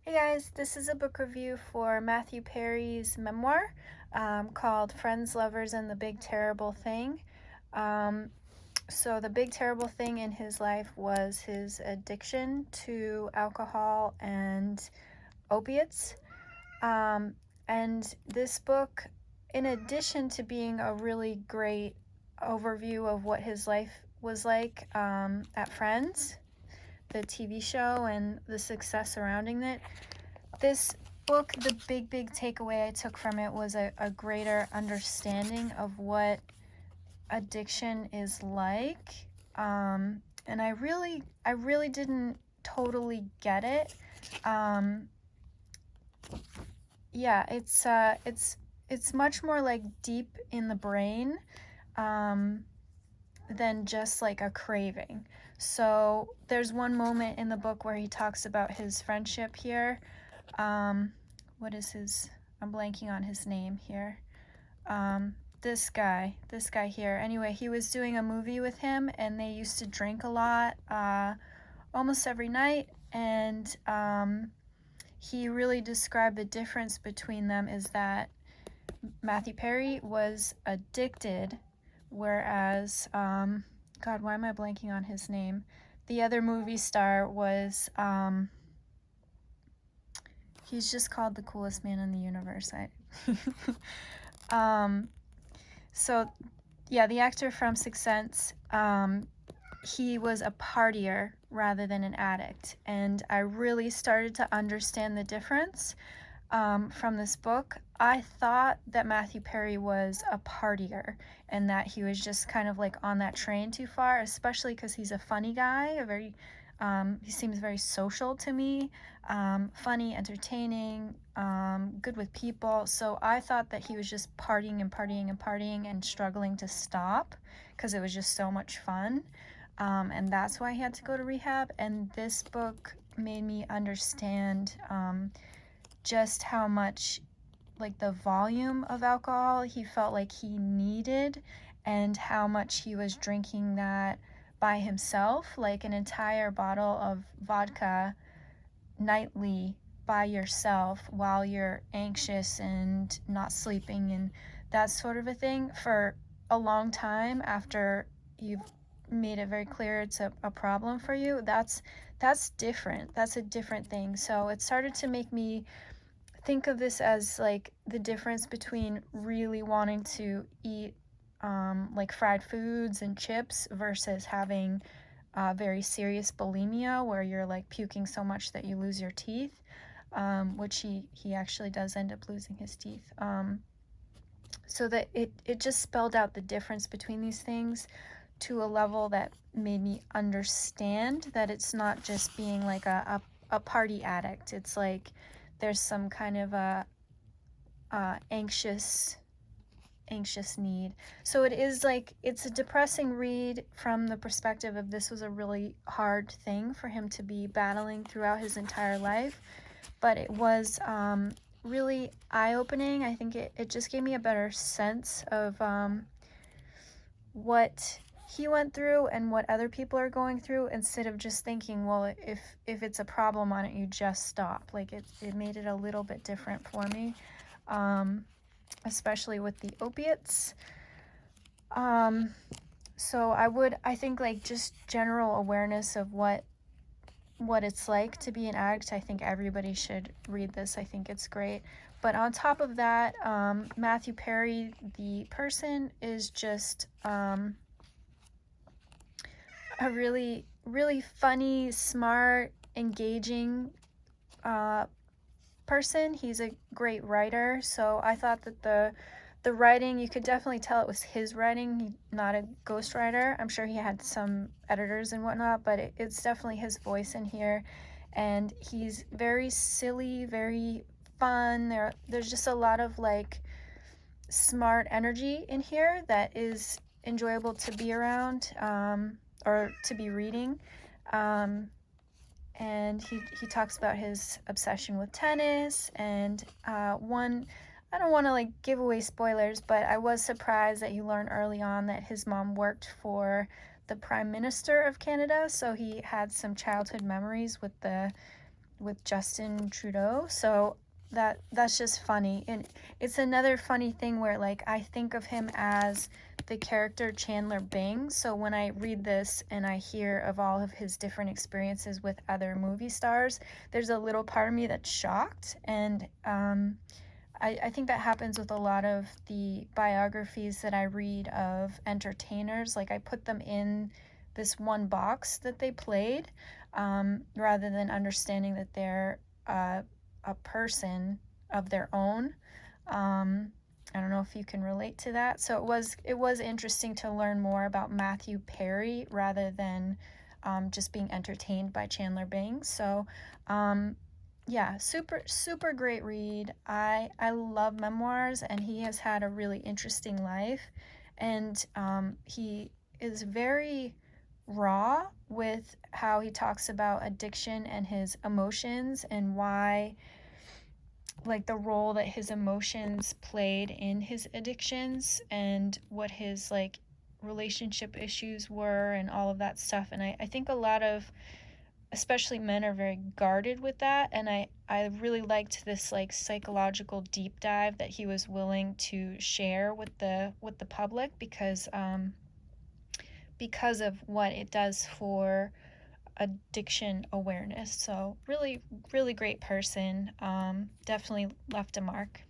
Hey guys, this is a book review for Matthew Perry's memoir called Friends, Lovers, and the Big Terrible Thing. Um, so, the big terrible thing in his life was his addiction to alcohol and opiates. Um, and this book, in addition to being a really great overview of what his life was like at Friends, the TV show, and the success surrounding it, this book, the big takeaway I took from it was a greater understanding of what addiction is like. And I really didn't totally get it. Um, yeah, it's much more like deep in the brain um, than just like a craving. So there's one moment in the book where he talks about his friendship here. Um, what is his? I'm blanking on his name here. This guy here. Anyway, he was doing a movie with him, and they used to drink a lot, almost every night. And he really described the difference between them is that Matthew Perry was addicted, whereas, God, why am I blanking on his name? The other movie star was, he's just called the coolest man in the universe. um, so yeah, the actor from Sixth Sense, he was a partier rather than an addict, and I really started to understand the difference from this book. I thought that Matthew Perry was a partier and that he was just kind of like on that train too far, especially because he's a funny guy, he seems very social to me, funny, entertaining, good with people. So I thought that he was just partying and partying and partying and struggling to stop because it was just so much fun. And that's why he had to go to rehab. And this book made me understand just how much, like, the volume of alcohol he felt like he needed, and how much he was drinking that by himself, like an entire bottle of vodka nightly by yourself while you're anxious and not sleeping and that sort of a thing for a long time after you've made it very clear it's a problem for you. That's different. That's a different thing. So it started to make me think of this as like the difference between really wanting to eat like fried foods and chips versus having very serious bulimia where you're like puking so much that you lose your teeth, which he actually does end up losing his teeth. So that it just spelled out the difference between these things to a level that made me understand that it's not just being like a party addict. It's like there's some kind of a anxious need. So it is like it's a depressing read from the perspective of this was a really hard thing for him to be battling throughout his entire life, but it was really eye-opening. I think it just gave me a better sense of what he went through and what other people are going through, instead of just thinking, well, if it's a problem, why don't you just stop? Like it made it a little bit different for me, especially with the opiates. So I think like just general awareness of what it's like to be an addict. I think everybody should read this. I think it's great. But on top of that, Matthew Perry, the person, is just a really funny, smart, engaging person. He's a great writer, so I thought that the writing, you could definitely tell it was his writing, not a ghostwriter. I'm sure he had some editors and whatnot, but it's definitely his voice in here. And he's very silly, very fun. There's just a lot of like smart energy in here that is enjoyable to be around, or to be reading. And he talks about his obsession with tennis, and one, I don't want to like give away spoilers, but I was surprised that you learn early on that his mom worked for the Prime Minister of Canada, so he had some childhood memories with the with Justin Trudeau. So that's just funny. And it's another funny thing where like I think of him as the character Chandler Bing. So when I read this and I hear of all of his different experiences with other movie stars, there's a little part of me that's shocked. And I think that happens with a lot of the biographies that I read of entertainers. Like I put them in this one box that they played, rather than understanding that they're a person of their own. Um, I don't know if you can relate to that. So it was interesting to learn more about Matthew Perry rather than just being entertained by Chandler Bing. So um, yeah, super super great read. I love memoirs, and he has had a really interesting life, and he is very raw with how he talks about addiction and his emotions, and why, like, the role that his emotions played in his addictions, and what his like relationship issues were and all of that stuff. And I think a lot of, especially men, are very guarded with that. And I really liked this like psychological deep dive that he was willing to share with the public, because of what it does for addiction awareness. So really really great person. Definitely left a mark.